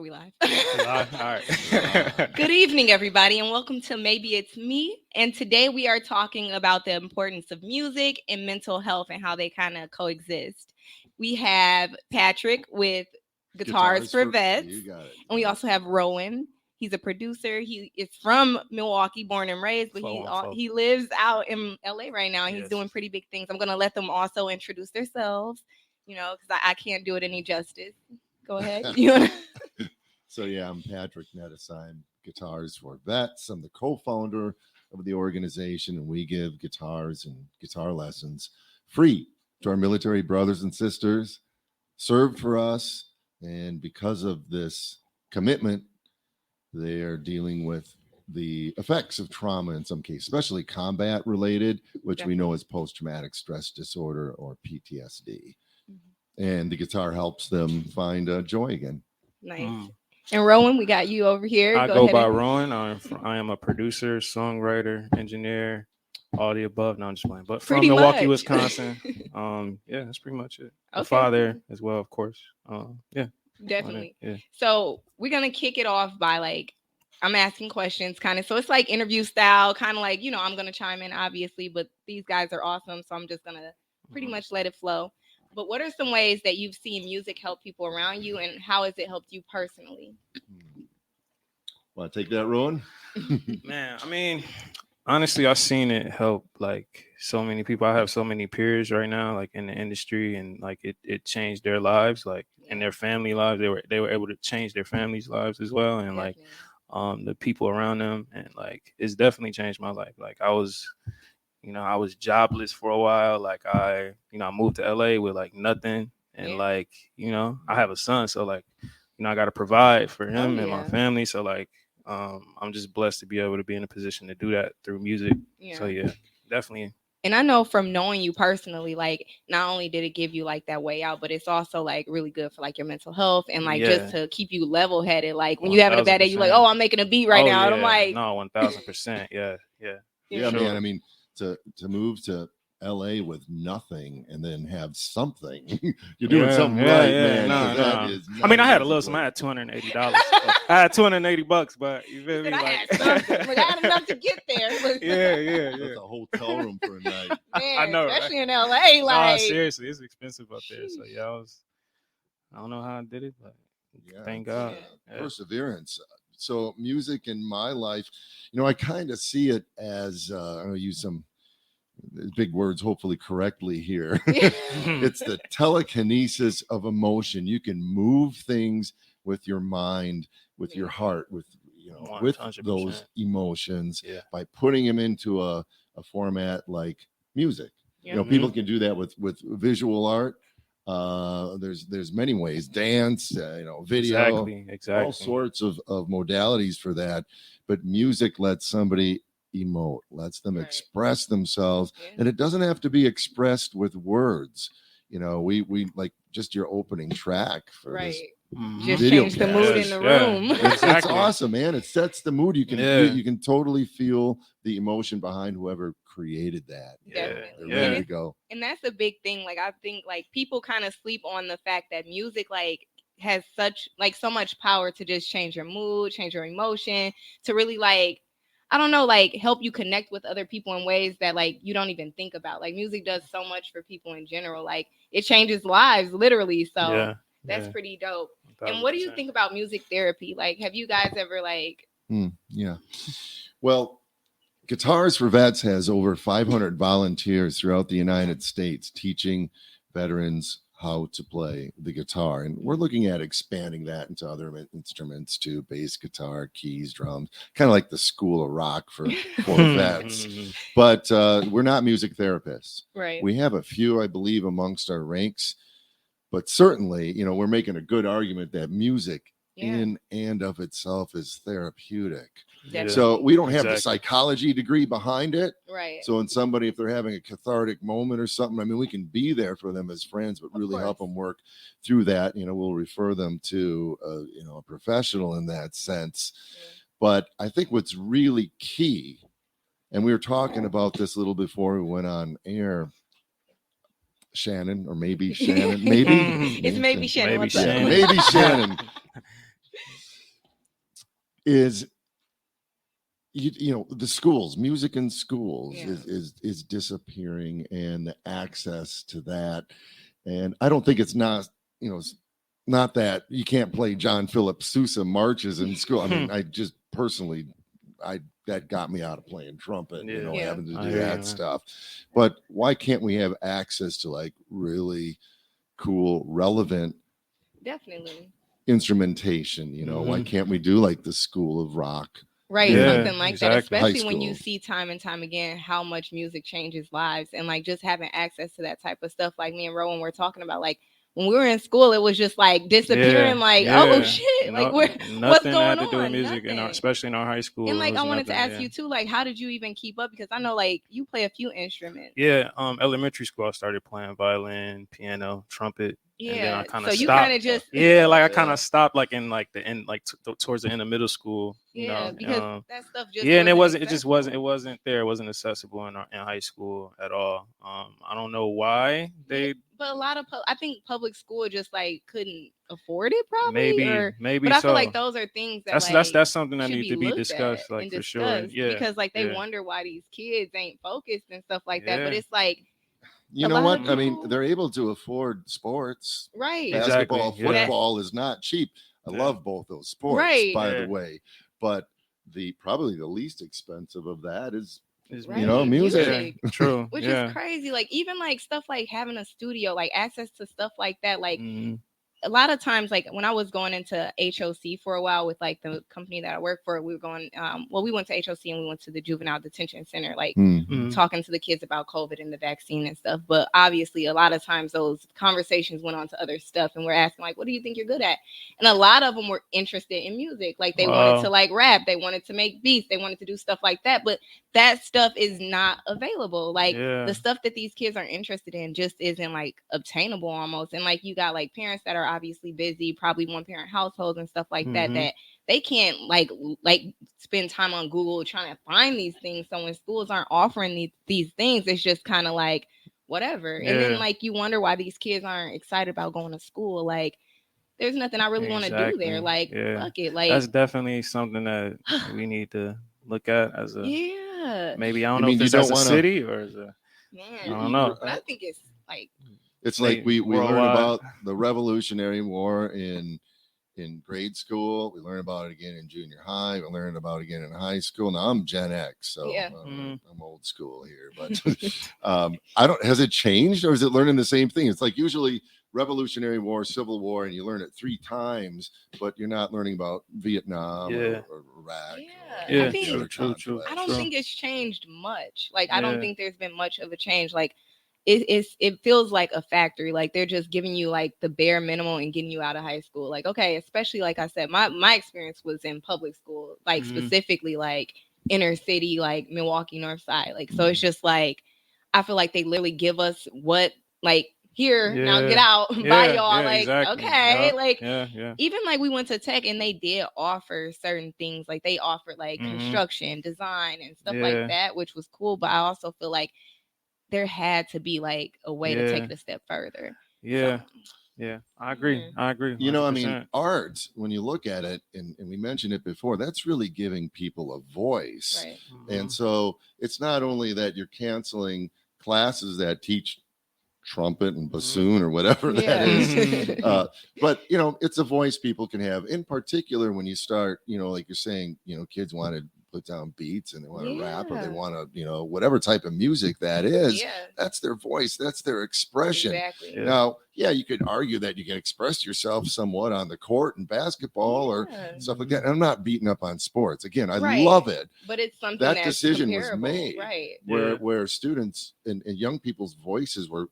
we live? All right. Good evening, everybody, and welcome to Maybe It's Me. And today we are talking about the importance of music and mental health and how they kind of coexist. We have Patrick with Guitars for Vets. You got it. And we also have Rowan. He's a producer. He is from Milwaukee, born and raised, but he lives out in LA right now, and he's doing pretty big things. I'm going to let them also introduce themselves, because I can't do it any justice. Go ahead. So, I'm Patrick Nettis. I'm Guitars for Vets. I'm the co-founder of the organization, and we give guitars and guitar lessons free to our military brothers and sisters served for us. And because of this commitment, they are dealing with the effects of trauma in some cases, especially combat related, which we know is post-traumatic stress disorder or PTSD. And the guitar helps them find joy again. Nice. And Rowan, we got you over here. I go by Rowan. I am a producer, songwriter, engineer, all the above. No, I'm just playing. But from Milwaukee, Wisconsin. That's pretty much it. Okay. A father as well, of course. Definitely. Yeah. So we're going to kick it off by I'm asking questions kind of. So it's like interview style, kind of like, I'm going to chime in, obviously, but these guys are awesome. So I'm just going to pretty much let it flow. But what are some ways that you've seen music help people around you, and how has it helped you personally? Want to take that, Rowan? Man, I mean, honestly, I've seen it help so many people. I have so many peers right now, in the industry, and it changed their lives, in their family lives. They were able to change their families' lives as well, and the people around them, and it's definitely changed my life. I was jobless for a while. I moved to LA with nothing, and I have a son, so I got to provide for him and my family. So I'm just blessed to be able to be in a position to do that through music. Yeah. So definitely. And I know from knowing you personally, not only did it give you that way out, but it's also really good for your mental health and just to keep you level headed. When you're having a bad day, you're oh, I'm making a beat right now. And I'm no, 1000%. Yeah. Yeah, sure. Man. I mean, to move to LA with nothing and then have something, you're doing something right, man. No. I mean, I had a little something. I had $280. I had $280, but you feel me? I had something. I had enough to get there. Yeah. That's a hotel room for a night. Man, I know, especially right? in LA. No, seriously, it's expensive up there. So I don't know how I did it, but thank God. Perseverance. So music in my life, I kind of see it as I'm going to use some big words, hopefully correctly here. It's the telekinesis of emotion. You can move things with your mind, with your heart, with 100%. Those emotions by putting them into a format like music. People can do that with visual art. There's many ways, dance, video, exactly. All sorts of modalities for that. But music lets somebody emote, lets them express themselves, and it doesn't have to be expressed with words. We like just your opening track for this. Just change the mood in the room. It's awesome, man. It sets the mood. You can totally feel the emotion behind whoever created that. Definitely. They're ready to go. And that's a big thing. I think people kind of sleep on the fact that music has so much power to just change your mood, change your emotion, to really I don't know, help you connect with other people in ways that you don't even think about. Music does so much for people in general. It changes lives literally. So that's pretty dope. 100%. And what do you think about music therapy? Have you guys ever Well, Guitars for Vets has over 500 volunteers throughout the United States teaching veterans how to play the guitar. And we're looking at expanding that into other instruments too, bass guitar, keys, drums, kind of like the School of Rock for vets. But we're not music therapists. Right. We have a few, I believe, amongst our ranks. But certainly, we're making a good argument that music in and of itself is therapeutic. Definitely. So we don't have the psychology degree behind it. Right. So when somebody, if they're having a cathartic moment or something, I mean, we can be there for them as friends, but really help them work through that. We'll refer them to a professional in that sense. Yeah. But I think what's really key, and we were talking about this a little before we went on air, Shannon, or maybe Shannon, maybe it's maybe Shannon. Maybe Shannon. is the schools, music in schools Yeah. is disappearing, and the access to that. And I don't think it's not, not that you can't play John Philip Sousa marches in school. I mean, I just personally, I that got me out of playing trumpet, Yeah. Yeah. having to I do hear you, that man. stuff. But why can't we have access to like really cool, relevant Definitely. instrumentation? Why Mhm. can't we do like the School of Rock Right, in Yeah, something like that, exactly. high especially when you school? see time and time again how much music changes lives, and like just having access to that type of stuff. Like me and Rowan were talking about, like when we were in school, it was just like disappearing, Yeah, like, oh yeah. shit, like No, what's nothing going had to do with on? music Nothing. especially in our high And school. It like I was wanted to nothing. ask Yeah. you too, like how did you even keep up? Because I know like you play a few instruments. Yeah, elementary school I started playing violin, piano, trumpet, and then I Yeah, kind so of you kind stopped. of just Yeah, like I kind Yeah. of stopped like in like the end, like towards the end of middle school. yeah, because that stuff just Yeah, and wasn't it just wasn't, accessible. there. It wasn't accessible in high school at all. I don't know why Yeah, they but a lot of I think public school just like couldn't afford it probably, or maybe but I feel so. like those are things that That's like something that should need be to be looked at discussed, like and for sure. discussed, Yeah, because like they yeah, wonder why these kids ain't focused and stuff like that. But yeah. it's like You a know lot what? of I mean, people, they're able to afford sports. right? Basketball, Exactly. Yeah, That's football is not cheap. I yeah, love both those sports, right, by the yeah. way. But the probably the least expensive of that is, It's right, music. music. Yeah, music. true. Which is Yeah. crazy. Like even like stuff like having a studio, like access to stuff like that, like Mm-hmm. a lot of times, like when I was going into HOC for a while with like the company that I work for, we were going well, we went to HOC and we went to the juvenile detention center, like Mhm. talking to the kids about COVID and the vaccine and stuff. But obviously a lot of times those conversations went on to other stuff, and we're asking like, what do you think you're good at? And a lot of them were interested in music. Like they wanted to Wow. like rap, they wanted to make beats, they wanted to do stuff like that. But that stuff is not available. Like Yeah. the stuff that these kids are interested in just isn't like obtainable almost. And like you got like parents that are obviously busy, probably one parent households and stuff like that, Mm-hmm. that they can't like spend time on Google trying to find these things. So when schools aren't offering these things, it's just kind of like whatever. And then Yeah. like you wonder why these kids aren't excited about going to school. Like there's nothing I really want to do there. Exactly. Like Yeah. fuck it. Like That's definitely something that we need to look at as a yeah, maybe. I don't I know if mean, you it's as don't a want to. city or as a I man. don't know. But I think it's like It's like we learn Worldwide. about the Revolutionary War in grade school. We learn about it again in junior high. We learn about it again in high school. Now I'm Gen X, so yeah. I'm old school here. But I don't. Has it changed, or is it learning the same thing? It's like usually Revolutionary War, Civil War, and you learn it 3 times, but you're not learning about Vietnam Yeah. or Iraq Yeah, or I Yeah. any of the think other True. I conflicts. don't True. think it's changed much. Like I don't Yeah. think there's been much of a change. Like it feels like a factory. Like they're just giving you like the bare minimum and getting you out of high school. Like okay, especially like I said, my experience was in public school, like Mm-hmm. specifically like inner city, like Milwaukee North Side. Like so it's just like I feel like they literally give us what like here now get Yeah. out by Yeah. y'all Yeah. like Exactly. okay Yeah. like Yeah. Yeah. even like we went to tech and they did offer certain things, like they offered like Mm-hmm. construction design and stuff like Yeah. that, which was cool, but I also feel like there had to be like a way to take Yeah. it a step further. So Yeah. Yeah. I agree. yeah. I agree. I mean, 100%. art, when you look at it, and we mentioned it before, that's really giving people a voice. Right. And so it's not only that you're canceling classes that teach trumpet and bassoon or whatever that Yeah. is, Mhm. but it's a voice people can have. In particular, when you start, like you're saying, kids want to put down beats and they want to rap or they Yeah. want to, whatever type of music that is. Yeah. That's their voice. That's their expression. Exactly. Yeah. Now, yeah, you could argue that you can express yourself somewhat on the court in basketball or Yeah. stuff like that. And I'm not beating up on sports. Again, I Right. love it. But it's something That that's decision was comparable. made. Right. Yeah. Where students and young people's voices were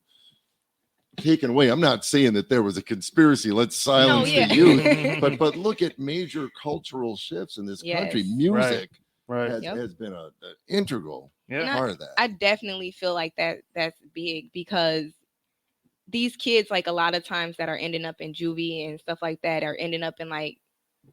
taken away. I'm not saying that there was a conspiracy. Let's silence yeah. the youth. But look at major cultural shifts in this country. Yes. Music Right. Yep. has been an integral Yeah. part of that. I definitely feel like that's big because these kids, like a lot of times that are ending up in juvie and stuff like that, are ending up in like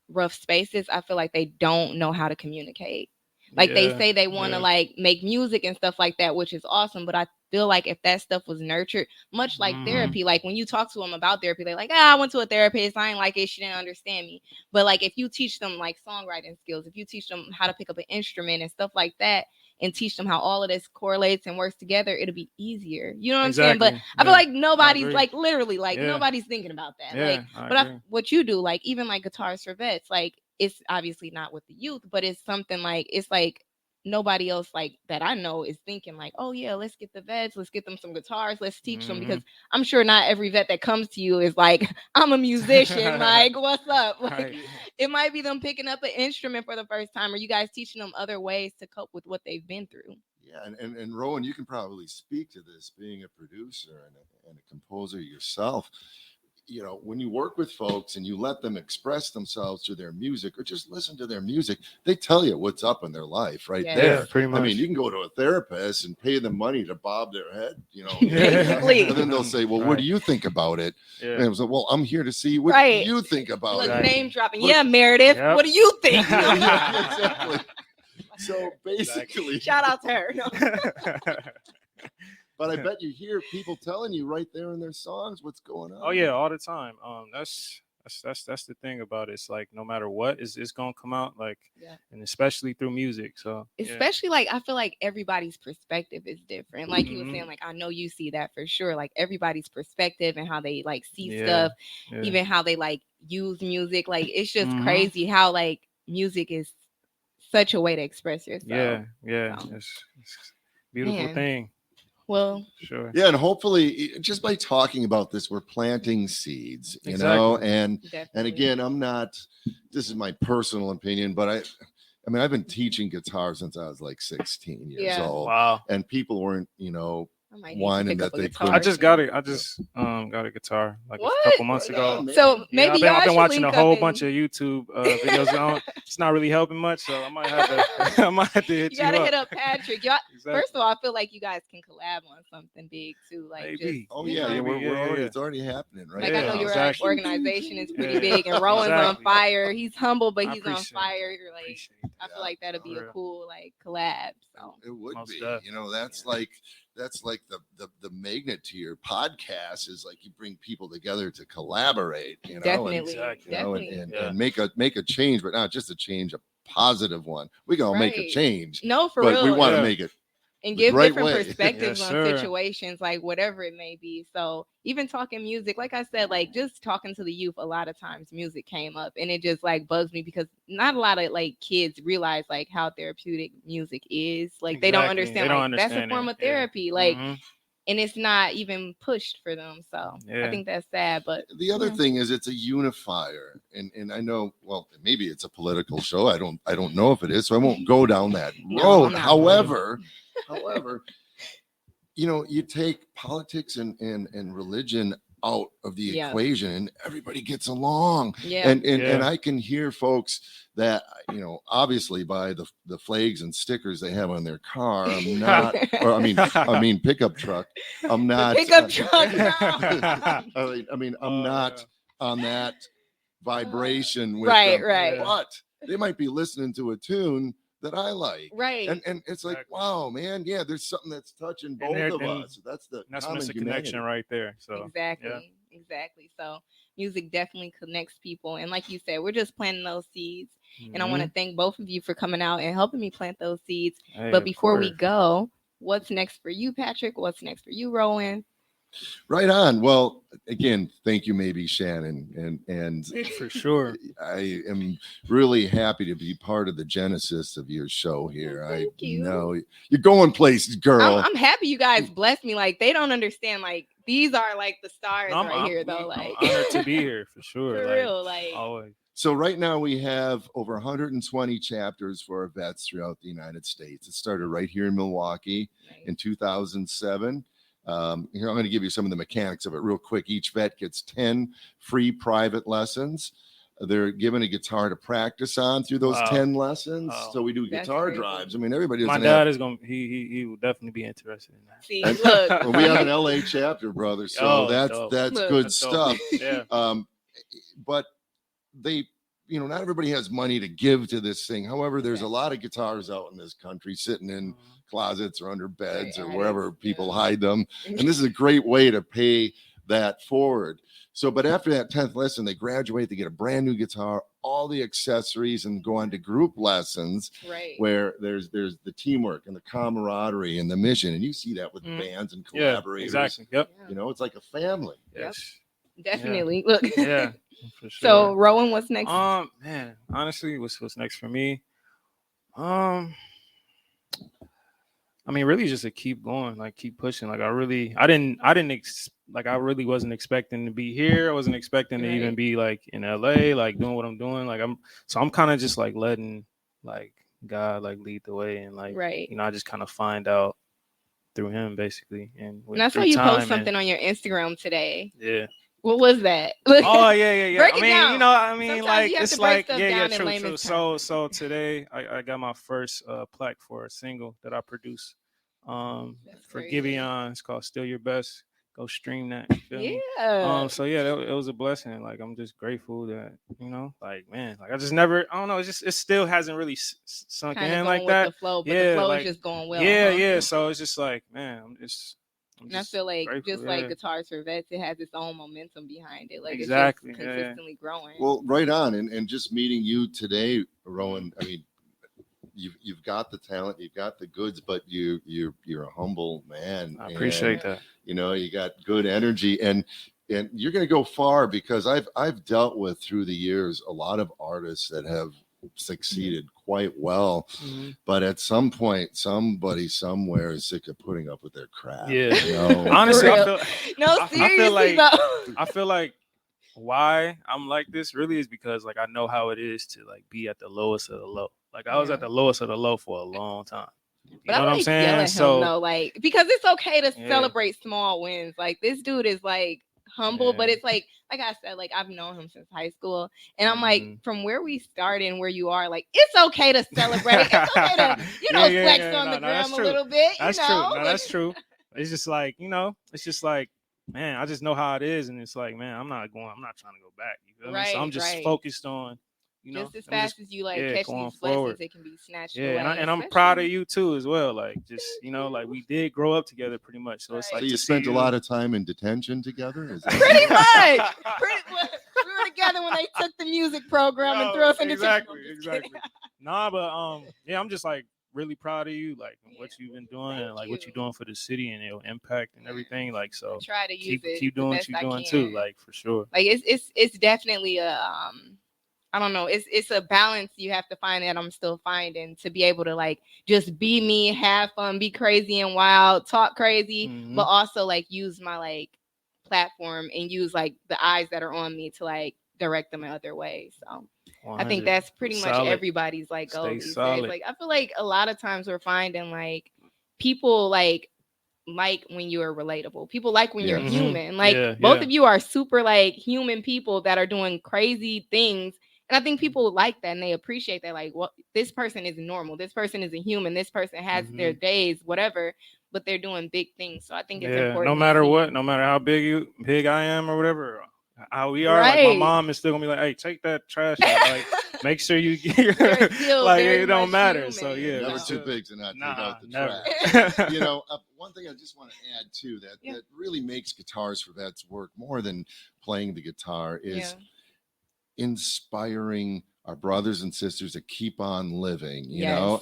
rough spaces. I feel like they don't know how to communicate. Like they Yeah, say they want to yeah. like make music and stuff like that, which is awesome. But I feel like if that stuff was nurtured, much like Mhm. therapy, like when you talk to them about therapy, they're like, I went to a therapist. I ain't like it. She didn't understand me. But like if you teach them like songwriting skills, if you teach them how to pick up an instrument and stuff like that, and teach them how all of this correlates and works together, it'll be easier. You know what I'm saying? But Exactly. I feel Yeah. like I nobody's agree. like literally like Yeah. nobody's thinking about that. Like, Yeah, I but agree. what you do, like even like guitars for vets, like it's obviously not with the youth, but it's something like it's like nobody else like that I know is thinking like, oh yeah, let's get the vets, let's get them some guitars, let's teach them, because Mhm. I'm sure not every vet that comes to you is like, I'm a musician, like what's up? Like Right. it might be them picking up an instrument for the first time, or you guys teaching them other ways to cope with what they've been through. Yeah, and Rowan, you can probably speak to this, being a producer and a composer yourself. You know, when you work with folks and you let them express themselves through their music or just listen to their music, they tell you what's up in their life right Yeah. Yeah, there. pretty I much. mean, you can go to a therapist and pay them money to bob their head, you know, Basically. and then they'll say, well, what do you think about it? Yeah. And I was like, well, I'm here to see what Right. you think about Look, it. Exactly. name dropping. But- Yeah, Meredith. Yep. What do you think? Yeah, exactly. So basically, Shout out to her. No. but I bet you hear people telling you right there in their songs what's going on. Oh yeah, all the time. That's the thing about it. It's like no matter what, it's gonna come out like, Yeah. and especially through music. So yeah. Especially like I feel like everybody's perspective is different. Like you were Mhm. saying, like I know you see that for sure. Like everybody's perspective and how they like see Yeah, stuff, yeah. even how they like use music. Like it's just Mhm. crazy how like music is such a way to express yourself. Yeah, yeah. So. It's a beautiful Man. thing. Well, Sure. Yeah, and hopefully, just by talking about this, we're planting seeds, you know. Exactly. And definitely. again, I'm not. This is my personal opinion, but I mean, I've been teaching guitar since I was like 16 years Yeah. old, Wow. and people weren't, you know, I might need to whining pick that up a they guitar. couldn't. I just got it. I just got a guitar like What? a couple months Right ago. on, man. So Yeah, maybe I've y'all been should watching link a whole up bunch and- of YouTube videos on. It's not really helping much, so I might have to I might have to hit You you gotta up. hit up Patrick. Y'all, Exactly. first of all, I feel like you guys can collab on something big too. Like Maybe. just Oh you yeah, know. yeah, Maybe, we're yeah, already. yeah. It's already happening right Like now. I know your exactly. organization is pretty Yeah, big, and Rowan's on exactly. fire. He's humble, but I he's on appreciate it. fire. You're like, Appreciate that. I feel like that'll be a real. cool like collab. So It would Most be. definitely. You know, that's like the magnet to your podcast is like you bring people together to collaborate, you know, definitely, Exactly. and, you know, definitely. Yeah. and make a change, but not just a change, a positive one. We gonna make a Right. change, No, for but real. we want to Yeah. make it And the give right different way. perspectives Yes, on sir. situations, like whatever it may be. So even talking music, like I said, like just talking to the youth, a lot of times music came up, and it just like bugs me because not a lot of like kids realize like how therapeutic music is. Like they don't Exactly. understand They don't like that's a understand form it. of Yeah. therapy. Like Mhm. and it's not even pushed for them. So I Yeah. think that's sad. But The other yeah. thing is it's a unifier, and I know, well, maybe it's a political show. I don't know if it is, so I won't go down that No, road. I'm not. However, you know, you take politics and religion out of the Yeah. equation and everybody gets along. Yeah. And Yeah. I can hear folks that, you know, obviously by the flags and stickers they have on their car, I'm not, or I mean pickup truck. I'm not pickup truck. No. I mean, I'm not on that vibration with Right, them. right. Yeah. But they might be listening to a tune that I like. Right. And it's like, Exactly. wow, man, yeah, there's something that's touching both there- of and us. That's the That's when common it's a humanity. connection right there. So Exactly. Exactly. So music definitely connects people. And like you said, we're just planting those seeds. And I want to thank both of you for coming out and helping me plant those seeds. Hey, But of before we course. go, what's next for you, Patrick? What's next for you, Rowan? Right on. Well, again, thank you, maybe Shannon, and For sure. I am really happy to be part of the genesis of your show here. Thank you. know you're going places, girl. I'm happy you guys blessed me. Like they don't understand. Like these are like the stars right here, though. Like I'm honored to be here for sure. for like, real. Like always. So right now we have over 120 chapters for our vets throughout the United States. It started right here in Milwaukee in 2007. Here, I'm going to give you some of the mechanics of it real quick. Each vet gets 10 free private lessons. They're given a guitar to practice on through those 10 lessons. Wow. So we do That's guitar crazy. drives. I mean, everybody My doesn't dad have. is gonna he will definitely be interested in that. see, And- look. Well, we have an LA chapter, brother. So Oh, that's dope. that's Look. good That's dope. stuff. Yeah. But they not everybody has money to give to this thing. However, there's a lot of guitars out in this country sitting in closets or under beds or wherever people hide them. And this is a great way to pay that forward. So, but after that 10th lesson, they graduate, they get a brand new guitar, all the accessories, and go on to group lessons where there's the teamwork and the camaraderie and the mission. And you see that with bands and collaborators. Yeah, exactly. Yep. It's like a family. Yes. Definitely. Look. Yeah. For sure. So Rowan, what's next? Man, honestly, what's next for me? I mean, really just to keep going, like keep pushing. Like I really wasn't expecting to be here. I wasn't expecting to even be like in LA, like doing what I'm doing. Like I'm kind of just like letting like God like lead the way, and like I just kind of find out through him basically. And I saw you post something on your Instagram today. Yeah. What was that? Oh yeah. Break it down. Sometimes like it's like true. So today I got my first plaque for a single that I produced for Giveon. It's called Still Your Best. Go stream that. Yeah. So yeah, it was a blessing. Like I'm just grateful that like man, like I just never. I don't know. It still hasn't really sunk in like that. The flow, but the flow like, is just going well. Yeah. So it's just like man, and I feel like grateful, like Guitars for Vets, it has its own momentum behind it. Like it's just consistently growing. Well, right on. And just meeting you today, Rowan, I mean, you've got the talent, you've got the goods, but you're a humble man. I appreciate that. You got good energy, and you're going to go far, because I've dealt with through the years a lot of artists that have succeeded quite well, but at some point somebody somewhere is sick of putting up with their crap. Honestly, I feel like why I'm like this really is because like I know how it is to like be at the lowest of the low. Like I was at the lowest of the low for a long time. You know what I'm saying? Yell at him, though, like, because it's okay to celebrate small wins. Like this dude is like humble, but it's like I said, like I've known him since high school, and I'm like, from where we started and where you are, like it's okay to celebrate. It's okay to flex on the gram a little bit. That's true. No, that's true. It's just like it's just like man, I just know how it is, and it's like man, I'm not trying to go back. You feel me? So I'm just focused on. Just as fast as you catch these blessings, it can be snatched away. And I'm proud of you too as well. Like just like we did grow up together pretty much. So it's like so you spent a lot of time in detention together. Pretty much. We were together when they took the music program and threw us in detention. Exactly. Nah, but I'm just like really proud of you, like what you've been doing and like what you're doing for the city and your impact and everything. Like so, try to use keep doing what you're doing too. Like for sure. Like it's definitely a I don't know. It's a balance you have to find that I'm still finding to be able to like just be me, have fun, be crazy and wild, talk crazy, but also like use my like platform and use like the eyes that are on me to like direct them in other ways. So 100. I think that's pretty much everybody's like goal these days. Like I feel like a lot of times we're finding like people like when you are relatable. People like when you're human. Like both of you are super like human people that are doing crazy things. And I think people like that and they appreciate that. Like, well, this person is normal. This person is a human. This person has their days, whatever, but they're doing big things. So I think it's important. No matter what, no matter how big I am or whatever, how we are, like my mom is still gonna be like, hey, take that trash out. Like, make sure you get like it don't matter. Human, so never too big to not take out the trash. One thing I just want to add too that really makes Guitars for Vets work more than playing the guitar is inspiring our brothers and sisters to keep on living,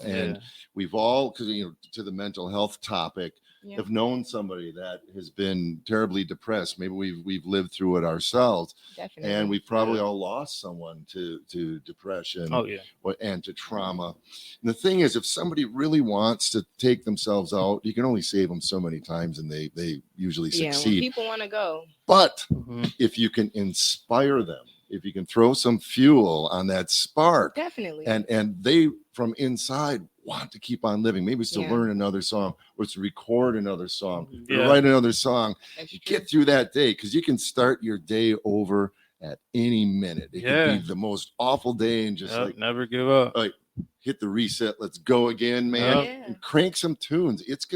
and we've all, because to the mental health topic, have known somebody that has been terribly depressed. Maybe we've lived through it ourselves. Definitely. And we've probably all lost someone to depression and to trauma. And the thing is, if somebody really wants to take themselves out, you can only save them so many times, and they usually succeed. When people want to go. But if you can inspire them, if you can throw some fuel on that spark, definitely, and they from inside want to keep on living, maybe it's to learn another song, or it's to record another song, or write another song, get through that day, because you can start your day over at any minute. It could be the most awful day, and just like never give up. Like hit the reset, let's go again, man. And crank some tunes. It's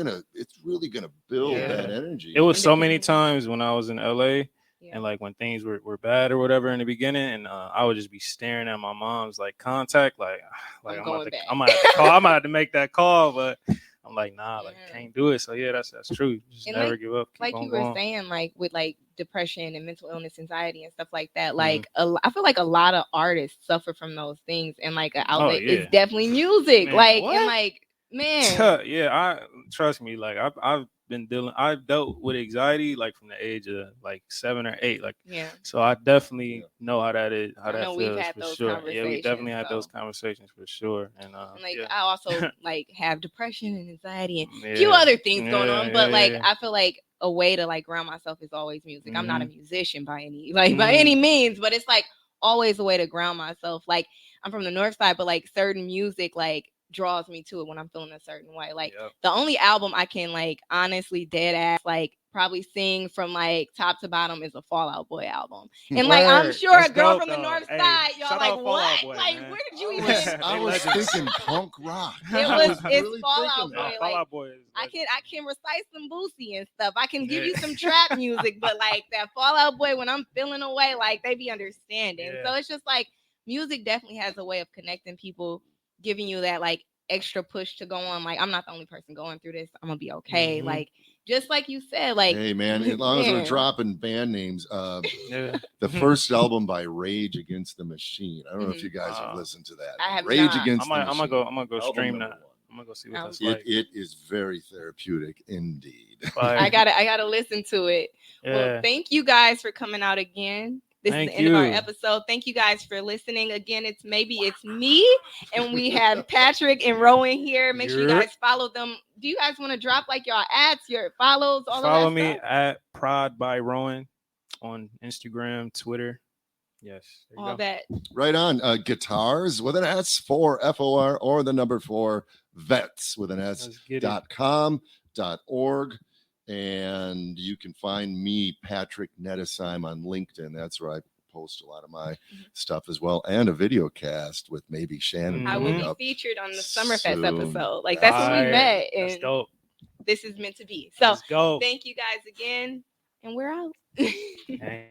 really gonna build that energy. It was so many times when I was in LA. Yeah. And like when things were bad or whatever in the beginning, and I would just be staring at my mom's like contact, like I'm I'm going about to, back. I'm gonna have to call, I'm gonna have to make that call, but I'm like, nah, like Yeah. can't do it. So yeah, that's true. Just And never give up. Keep like on you were going. saying, like with like depression and mental illness, anxiety, and stuff like that. Mhm. Like I feel like a lot of artists suffer from those things, and like an Oh, outlet is yeah. definitely music. Man, like what? and like man, Yeah, I trust me. Like I've dealt with anxiety like from the age of like 7 or 8. Like, yeah. so I definitely know how that is, how I that know we've feels had for those sure. Yeah, we definitely conversations, had so. those conversations for sure. And And like yeah, I also like have depression and anxiety and a yeah, few other things going yeah, on, but yeah, like yeah. I feel like a way to like ground myself is always music. I'm not a Mhm. musician by any Mhm. means, but it's like always a way to ground myself. Like I'm from the north side, but like certain music like draws me to it when I'm feeling a certain way. Like Yep. the only album I can like honestly dead ass like probably sing from like top to bottom is a Fall Out Boy album. And like I'm Word. sure That's a girl dope, from the though. north Hey, side, y'all shout like out Fall Out what? Boy, Like man. where did you I even was, They I was legends. thinking punk rock. it's really Fall thinking Out that. Nah, Boy. Fall Like Out Boy is I legend. can recite some Boosie and stuff. I can give Yeah. you some trap music, but like that Fall Out Boy when I'm feeling away, like they be understanding. Yeah. So it's just like music definitely has a way of connecting people, giving you that like extra push to go on. Like I'm not the only person going through this. I'm gonna be okay. Mhm. Like just like you said, like Hey man, as long as we're man. dropping band names, Yeah. the first album by Rage Against the Machine. I don't know if Mhm. you guys have Wow. listened to that. I have Rage not. Against the I'm Machine. gonna go Album stream number that. one. I'm gonna go see what that's It, like. it is very therapeutic indeed. Fire. I gotta listen to it. Well, Yeah. thank you guys for coming out again. This is Thank the end of our you. episode. Thank you guys for listening. Again, it's me, and we have Patrick and Rowan here. Make sure you Yep. guys follow them. Do you guys want to drop like your ads, your follows, all Follow of that me stuff? at Prod by Rowan on Instagram, Twitter. Yes. There you All go. that. Right on. Guitars with an S, 4 FOR, or the number 4 vets with an S Let's get it. .com.org. And you can find me, Patrick Nettisheim, on LinkedIn. That's where I post a lot of my stuff as well, and a video cast with maybe Shannon I will coming be up. featured on the Summerfest soon. episode. Like that's when we Fire. met, That's and dope. this is meant to be. So Let's go. thank you guys again, and we're out. Hey.